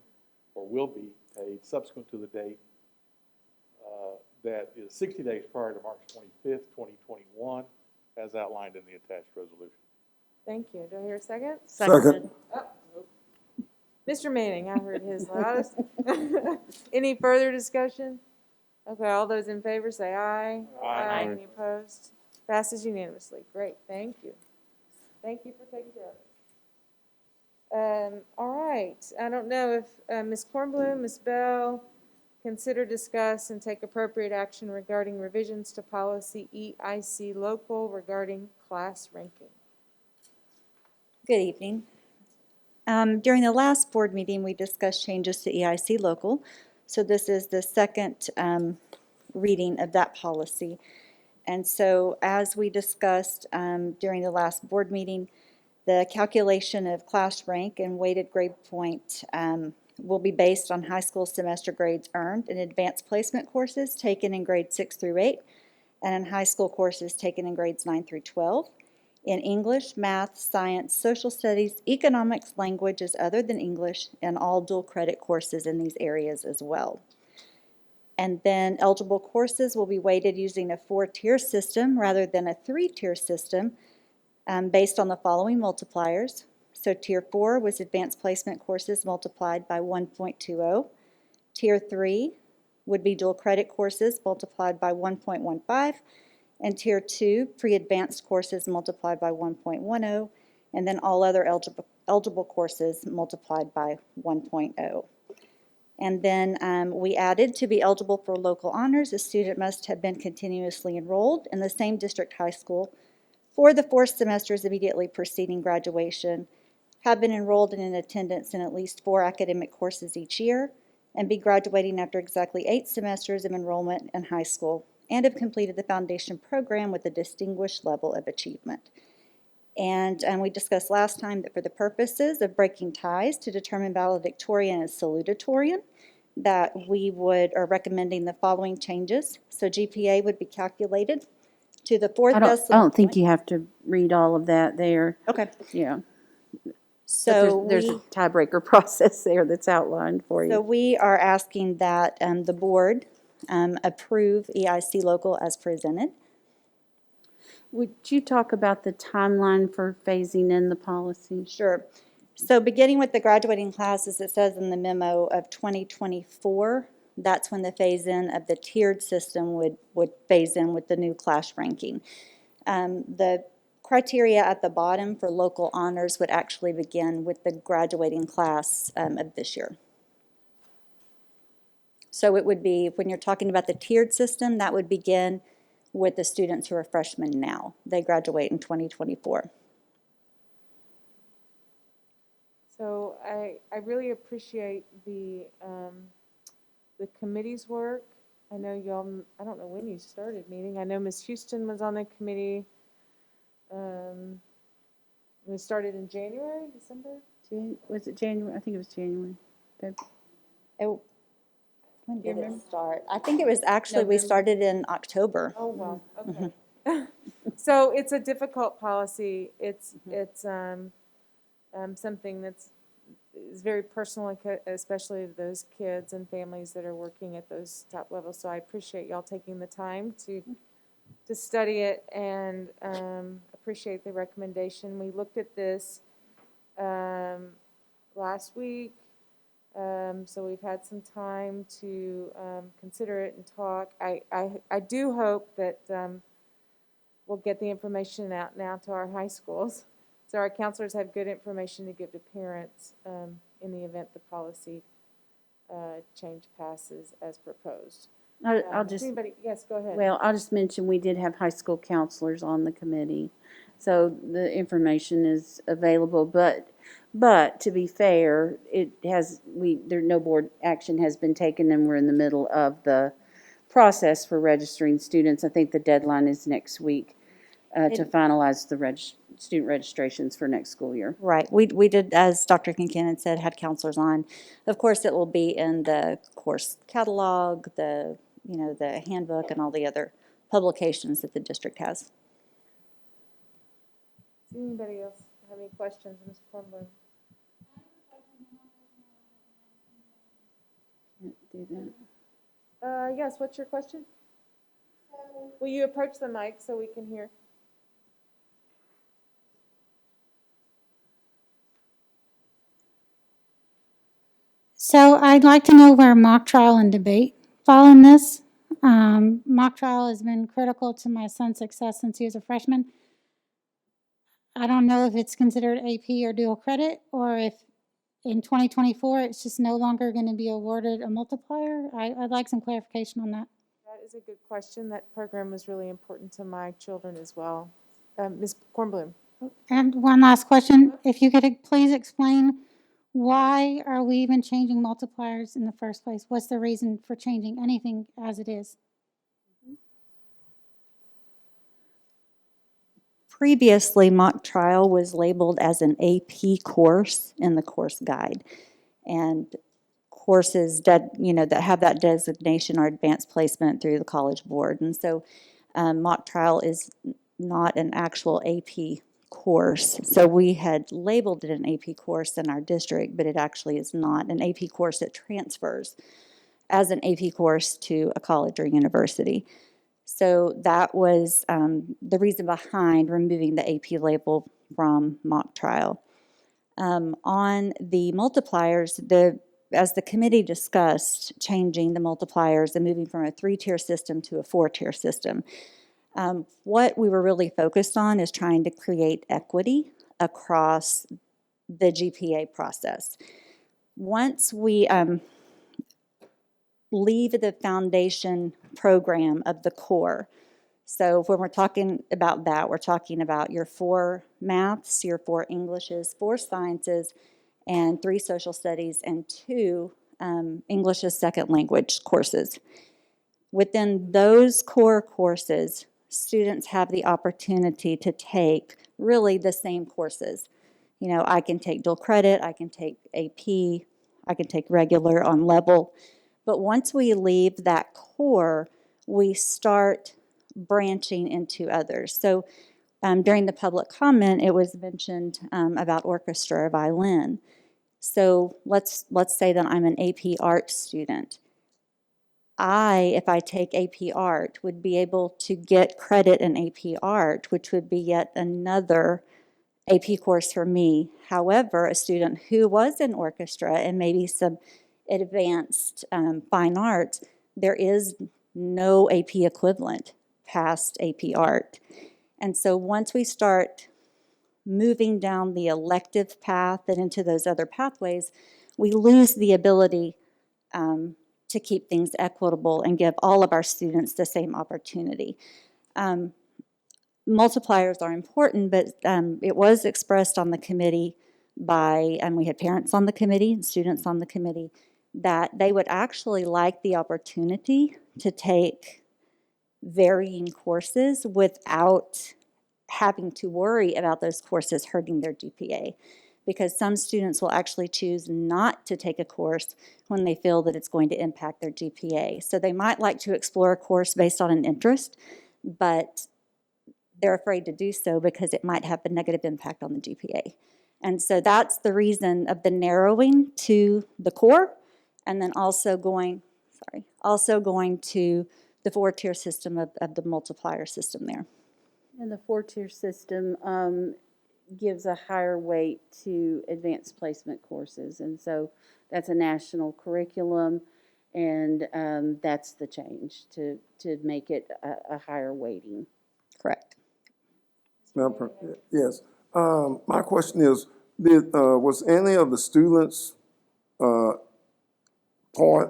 or will be paid subsequent to the date that is 60 days prior to March 25th, 2021, as outlined in the attached resolution. Thank you. Do I hear a second? Second. Mr. Manning, I heard his loudest. Any further discussion? Okay, all those in favor say aye. Aye. Any opposed? Passes unanimously. Great, thank you. Thank you for taking care of it. All right, I don't know if Ms. Kornblum, Ms. Bell, consider, discuss, and take appropriate action regarding revisions to policy EIC local regarding class ranking. Good evening. During the last board meeting, we discussed changes to EIC local. So this is the second reading of that policy. And so as we discussed during the last board meeting, the calculation of class rank and weighted grade point will be based on high school semester grades earned in advanced placement courses taken in grades 6 through 8 and in high school courses taken in grades 9 through 12. In English, math, science, social studies, economics, languages other than English, and all dual credit courses in these areas as well. And then eligible courses will be weighted using a 4-tier system rather than a 3-tier system based on the following multipliers. So Tier 4 was advanced placement courses multiplied by 1.20. Tier 3 would be dual credit courses multiplied by 1.15. And Tier 2, pre-advanced courses multiplied by 1.10, and then all other eligible courses multiplied by 1.0. And then we added, to be eligible for local honors, a student must have been continuously enrolled in the same district high school for the 4 semesters immediately preceding graduation, have been enrolled and in attendance in at least 4 academic courses each year, and be graduating after exactly 8 semesters of enrollment in high school, and have completed the foundation program with a distinguished level of achievement. And we discussed last time that for the purposes of breaking ties to determine valedictorian and salutatorian, that we are recommending the following changes. So GPA would be calculated to the 4th decimal I don't think point. you have to read all of that there. Okay. Yeah. So But there's a tiebreaker process there that's outlined for you. So we are asking that the board approve EIC local as presented. Would you talk about the timeline for phasing in the policy? Sure. So beginning with the graduating classes, it says in the memo of 2024, that's when the phase-in of the tiered system would phase in with the new class ranking. The criteria at the bottom for local honors would actually begin with the graduating class of this year. So it would be, when you're talking about the tiered system, that would begin with the students who are freshmen now. They graduate in 2024. So I really appreciate the committee's work. I know y'all, I don't know when you started meeting. I know Ms. Houston was on the committee. We started in January, December? Was it January? I think it was January. When did it start? I think it was actually, we started in October. Oh, wow, okay. So it's a difficult policy. It's something that's is very personal, especially to those kids and families that are working at those top levels. So I appreciate y'all taking the time to study it and appreciate the recommendation. We looked at this last week. So we've had some time to consider it and talk. I do hope that we'll get the information out now to our high schools, so our counselors have good information to give to parents in the event the policy change passes as proposed. I'll just, yes, go ahead. well, I'll just mention we did have high school counselors on the committee, so the information is available. But to be fair, no board action has been taken, and we're in the middle of the process for registering students. I think the deadline is next week to finalize the student registrations for next school year. Right. We did, as Dr. Kincannon said, had counselors on. Of course, it will be in the course catalog, the handbook, and all the other publications that the district has. Does anybody else have any questions, Ms. Kornblum? Can't do that. Yes, what's your question? Will you approach the mic so we can hear? So I'd like to know where mock trial and debate fall in this. Mock trial has been critical to my son's success since he was a freshman. I don't know if it's considered AP or dual credit, or if in 2024 it's just no longer going to be awarded a multiplier. I'd like some clarification on that. That is a good question. That program was really important to my children as well. Ms. Kornblum? And one last question, if you could please explain, why are we even changing multipliers in the first place? What's the reason for changing anything as it is? Previously, mock trial was labeled as an AP course in the course guide. And courses that, that have that designation are advanced placement through the College Board. And so mock trial is not an actual AP course. So we had labeled it an AP course in our district, but it actually is not an AP course that transfers as an AP course to a college or university. So that was the reason behind removing the AP label from mock trial. On the multipliers, as the committee discussed, changing the multipliers and moving from a 3-tier system to a 4-tier system. What we were really focused on is trying to create equity across the GPA process. Once we leave the foundation program of the core, so when we're talking about that, we're talking about your 4 maths, your 4 Englishes, 4 sciences, and 3 social studies, and 2 English as second language courses. Within those core courses, students have the opportunity to take really the same courses. I can take dual credit, I can take AP, I can take regular on level. But once we leave that core, we start branching into others. So during the public comment, it was mentioned about orchestra or violin. So let's say that I'm an AP art student. If I take AP art, would be able to get credit in AP art, which would be yet another AP course for me. However, a student who was in orchestra and maybe some advanced fine arts, there is no AP equivalent past AP art. And so once we start moving down the elective path and into those other pathways, we lose the ability to keep things equitable and give all of our students the same opportunity. Multipliers are important, but it was expressed on the committee we had parents on the committee and students on the committee, that they would actually like the opportunity to take varying courses without having to worry about those courses hurting their GPA. Because some students will actually choose not to take a course when they feel that it's going to impact their GPA. So they might like to explore a course based on an interest, but they're afraid to do so because it might have a negative impact on the GPA. And so that's the reason of the narrowing to the core, and then also going to the 4-tier system of the multiplier system there. And the 4-tier system gives a higher weight to advanced placement courses. And so that's a national curriculum, and that's the change, to make it a higher weighting. Correct. Yes. My question is, was any of the students part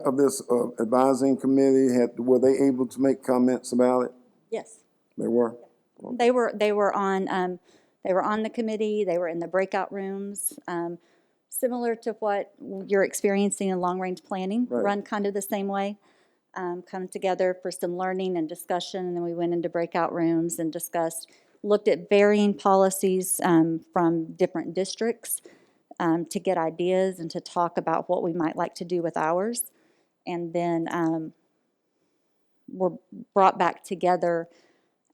of this advising committee? Were they able to make comments about it? Yes. They were? They were on the committee. They were in the breakout rooms, similar to what you're experiencing in long-range planning, Right. Run kind of the same way. Come together for some learning and discussion, and then we went into breakout rooms and looked at varying policies from different districts to get ideas and to talk about what we might like to do with ours. And then were brought back together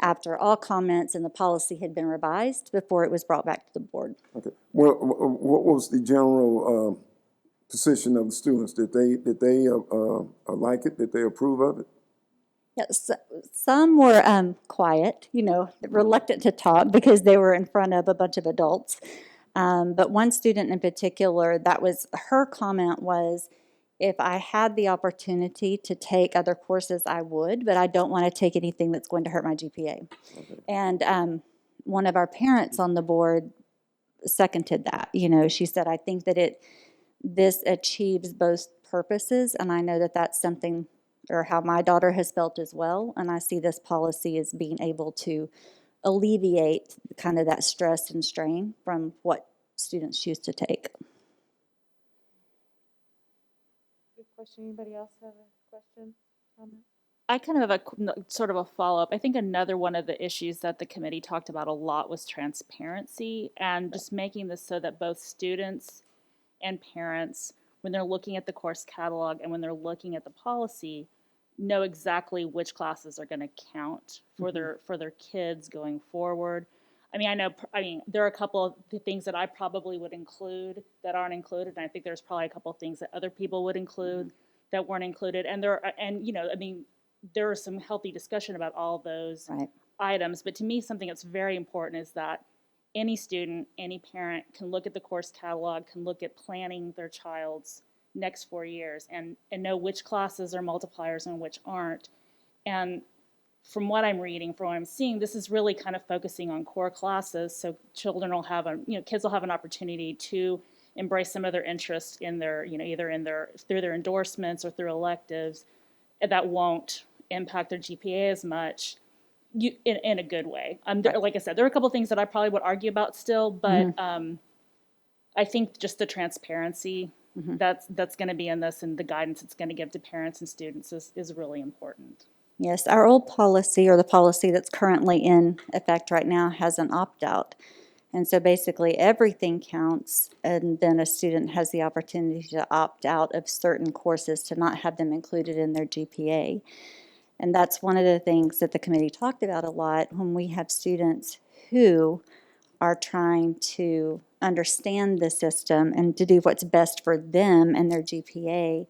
after all comments and the policy had been revised before it was brought back to the board. Okay. Well, what was the general position of the students? Did they like it? Did they approve of it? Yes, some were quiet, reluctant to talk because they were in front of a bunch of adults. But one student in particular, her comment was, if I had the opportunity to take other courses, I would, but I don't want to take anything that's going to hurt my GPA. And one of our parents on the board seconded that. You know, she said, I think that this achieves both purposes, and I know that that's something, or how my daughter has felt as well, and I see this policy as being able to alleviate kind of that stress and strain from what students choose to take. Good question. Anybody else have a question? Comment? I kind of have sort of a follow-up. I think another one of the issues that the committee talked about a lot was transparency and just making this so that both students and parents, when they're looking at the course catalog and when they're looking at the policy, know exactly which classes are going to count for their kids going forward. I mean, there are a couple of things that I probably would include that aren't included, and I think there's probably a couple of things that other people would include that weren't included. And there was some healthy discussion about all those items. But to me, something that's very important is that any student, any parent can look at the course catalog, can look at planning their child's next 4 years and know which classes are multipliers and which aren't. And from what I'm reading, from what I'm seeing, this is really kind of focusing on core classes. So children will have kids will have an opportunity to embrace some of their interests in their, either through their endorsements or through electives that won't impact their GPA as much, in a good way. Like I said, there are a couple of things that I probably would argue about still, but I think just the transparency that's going to be in this and the guidance it's going to give to parents and students is really important. Yes, our old policy, or the policy that's currently in effect right now, has an opt-out. And so basically everything counts, and then a student has the opportunity to opt out of certain courses to not have them included in their GPA. And that's one of the things that the committee talked about a lot when we have students who are trying to understand the system and to do what's best for them and their GPA.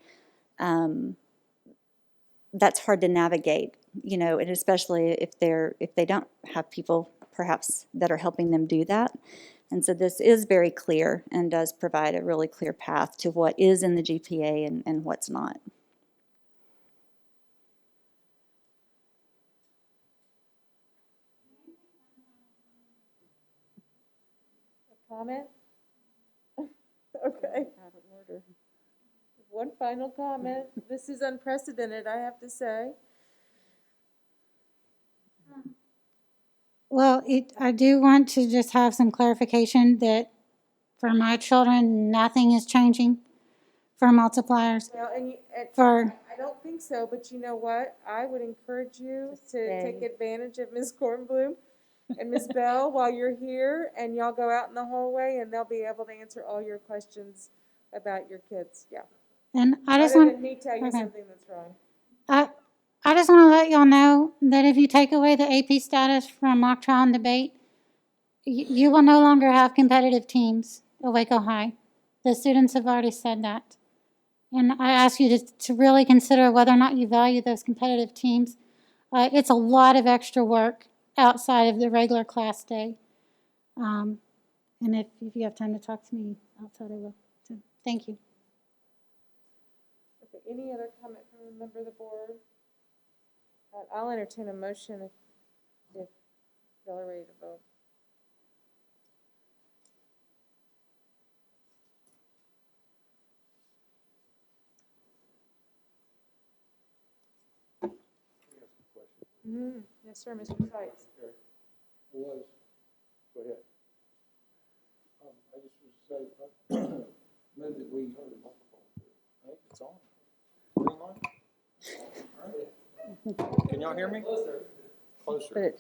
That's hard to navigate, and especially if they don't have people perhaps that are helping them do that. And so this is very clear and does provide a really clear path to what is in the GPA and what's not. Comment? Okay. Out of order. One final comment. This is unprecedented, I have to say. Well, I do want to just have some clarification that for my children, nothing is changing for multipliers. Well, I don't think so, but you know what? I would encourage you to take advantage of Ms. Kornblum and Ms. Bell while you're here, and y'all go out in the hallway, and they'll be able to answer all your questions about your kids. Yeah. And I just Rather want than me tell you something that's wrong. I just want to let y'all know that if you take away the AP status from mock trial and debate, you will no longer have competitive teams at Waco High. The students have already said that. And I ask you to really consider whether or not you value those competitive teams. It's a lot of extra work outside of the regular class day. And if you have time to talk to me outside, I will. So, thank you. Okay, any other comment from a member of the board? I'll entertain a motion if y'all are ready to vote. Yes, sir, Mr. Sykes. Go ahead. I just was to say, move that we heard a microphone. Right, it's on. Green light? All right. Can y'all hear me? Closer.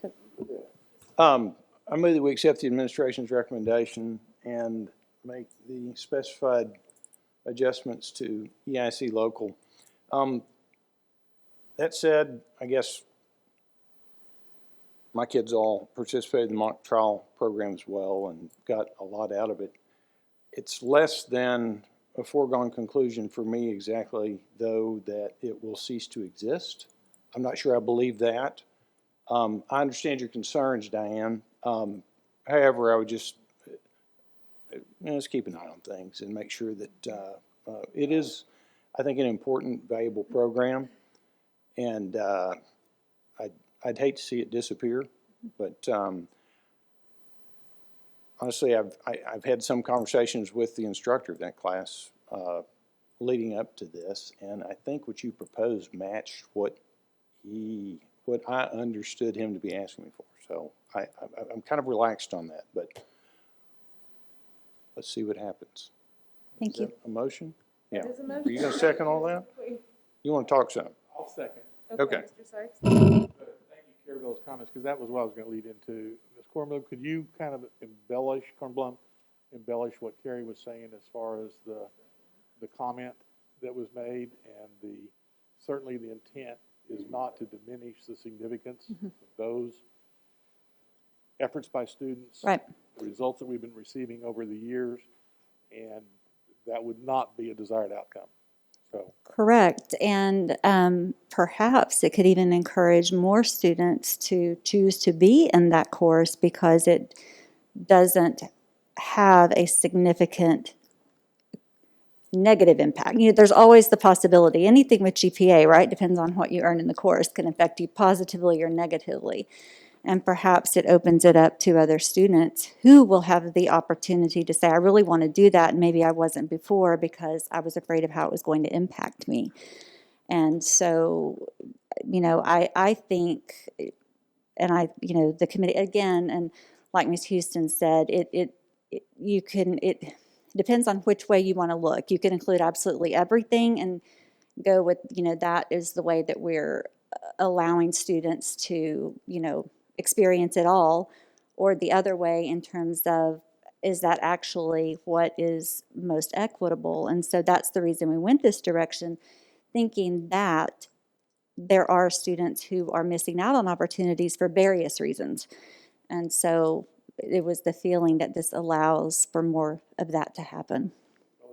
I move that we accept the administration's recommendation and make the specified adjustments to EIC local. That said, I guess my kids all participated in the mock trial program as well and got a lot out of it. It's less than a foregone conclusion for me exactly, though, that it will cease to exist. I'm not sure I believe that. I understand your concerns, Diane. However, I would just let's keep an eye on things and make sure that it is I think, an important, valuable program. And I'd hate to see it disappear, but honestly, I've had some conversations with the instructor of that class leading up to this, and I think what you proposed matched what I understood him to be asking me for. So I'm kind of relaxed on that, but let's see what happens. Thank Is you. that a motion? Yeah. Is a Are you going to second all that? You want to talk some? I'll second. Okay. Mr. Sykes? Thank you, Carrie, for those comments, because that was what I was going to lead into. Ms. Cornblum, could you kind of embellish what Carrie was saying as far as the comment that was made, and certainly the intent is not to diminish the significance of those efforts by students. Right. The results that we've been receiving over the years, and that would not be a desired outcome. So, Correct. And perhaps it could even encourage more students to choose to be in that course because it doesn't have a significant negative impact. You know, there's always the possibility, anything with GPA, right, depends on what you earn in the course, can affect you positively or negatively. And perhaps it opens it up to other students who will have the opportunity to say, I really want to do that, and maybe I wasn't before because I was afraid of how it was going to impact me. And so, you know, I think, and the committee, again, and like Ms. Houston said, it depends on which way you want to look. You can include absolutely everything and go with, that is the way that we're allowing students to, experience it all, or the other way in terms of, is that actually what is most equitable? And so that's the reason we went this direction, thinking that there are students who are missing out on opportunities for various reasons. And so it was the feeling that this allows for more of that to happen.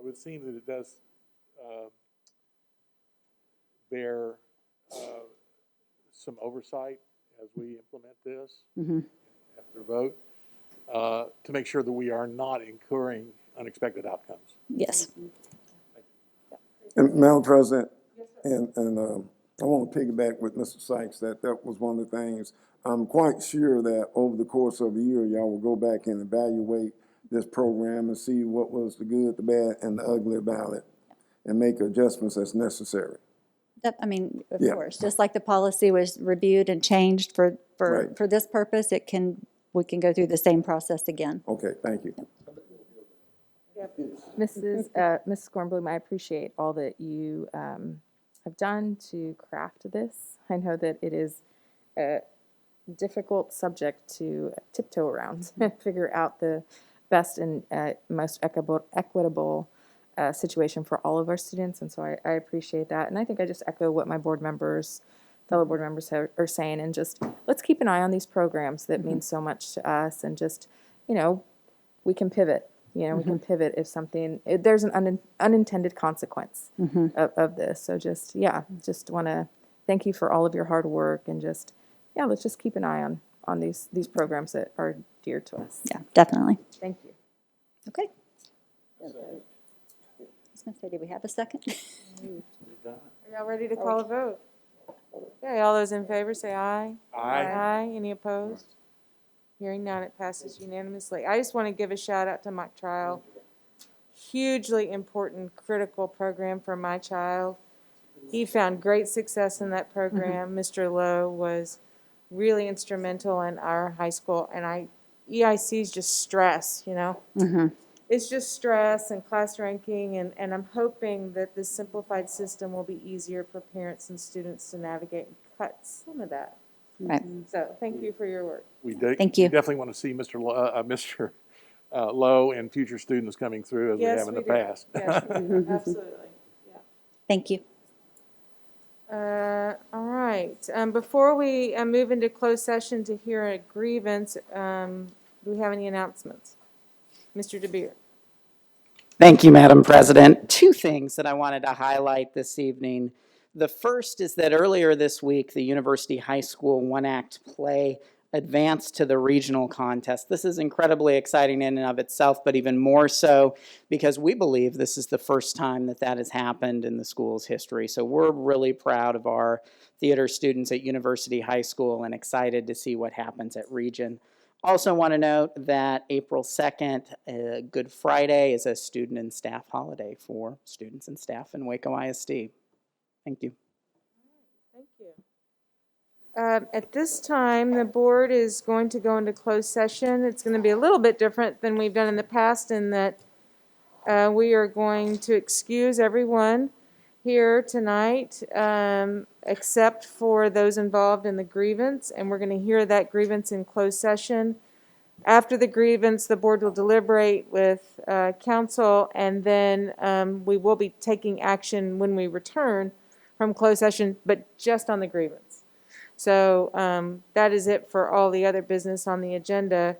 well, it would seem that it does bear some oversight as we implement this after vote to make sure that we are not incurring unexpected outcomes. Yes. And Madam President, and I want to piggyback with Mr. Sykes that was one of the things. I'm quite sure that over the course of a year, y'all will go back and evaluate this program and see what was the good, the bad, and the ugly about it, and make adjustments as necessary. Of course, just like the policy was reviewed and changed for this purpose, we can go through the same process again. Okay, thank you. Mrs. Kornblum, I appreciate all that you have done to craft this. I know that it is a difficult subject to tiptoe around and figure out the best and most equitable situation for all of our students, and so I appreciate that. And I think I just echo what my fellow board members are saying, and just let's keep an eye on these programs that mean so much to us, and just, we can pivot. We can pivot if there's an unintended consequence of this. So just want to thank you for all of your hard work, and let's just keep an eye on these programs that are dear to us. Yeah, definitely. Thank you. Okay. I was going to say, did we have a second? Are y'all ready to call a vote? Okay, all those in favor say aye. Aye. Any opposed? Hearing none, it passes unanimously. I just want to give a shout out to Mike Child. Hugely important, critical program for my child. He found great success in that program. Mr. Lowe was really instrumental in our high school, and EIC is just stress, It's just stress and class ranking, and I'm hoping that this simplified system will be easier for parents and students to navigate and cut some of that. Right. So thank you for your work. Thank you. We definitely want to see Mr. Lowe and future students coming through as we have in the past. Yes, we do. Absolutely. Thank you. All right. Before we move into closed session to hear a grievance, do we have any announcements? Mr. DeBeer. Thank you, Madam President. Two things that I wanted to highlight this evening. The first is that earlier this week, the University High School one-act play advance to the regional contest. This is incredibly exciting in and of itself, but even more so because we believe this is the first time that that has happened in the school's history. So we're really proud of our theater students at University High School and excited to see what happens at Region. Also want to note that April 2nd, Good Friday, is a student and staff holiday for students and staff in Waco ISD. Thank you. Thank you. At this time, the board is going to go into closed session. It's going to be a little bit different than we've done in the past in that we are going to excuse everyone here tonight except for those involved in the grievance, and we're going to hear that grievance in closed session. After the grievance, the board will deliberate with council, and then we will be taking action when we return from closed session, but just on the grievance. So that is it for all the other business on the agenda.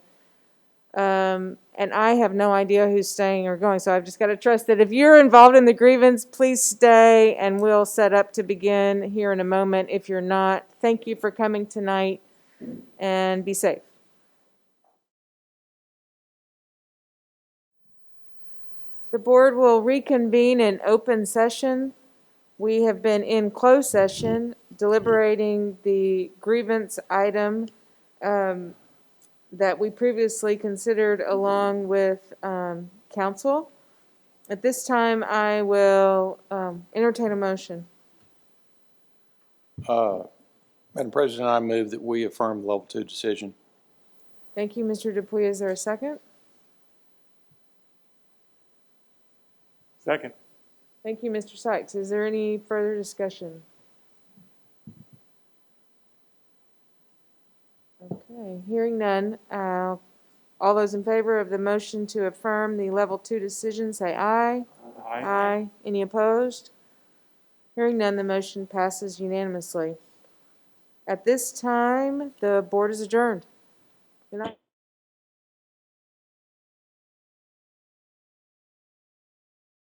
And I have no idea who's staying or going, so I've just got to trust that if you're involved in the grievance, please stay, and we'll set up to begin here in a moment. If you're not, thank you for coming tonight, and be safe. The board will reconvene in open session. We have been in closed session deliberating the grievance item that we previously considered along with council. At this time, I will entertain a motion. Madam President, I move that we affirm the level 2 decision. Thank you, Mr. Dupuy. Is there a second? Second. Thank you, Mr. Sykes. Is there any further discussion? Okay, hearing none. All those in favor of the motion to affirm the level 2 decision, say aye. Aye. Aye. Any opposed? Hearing none, the motion passes unanimously. At this time, the board is adjourned. Good night.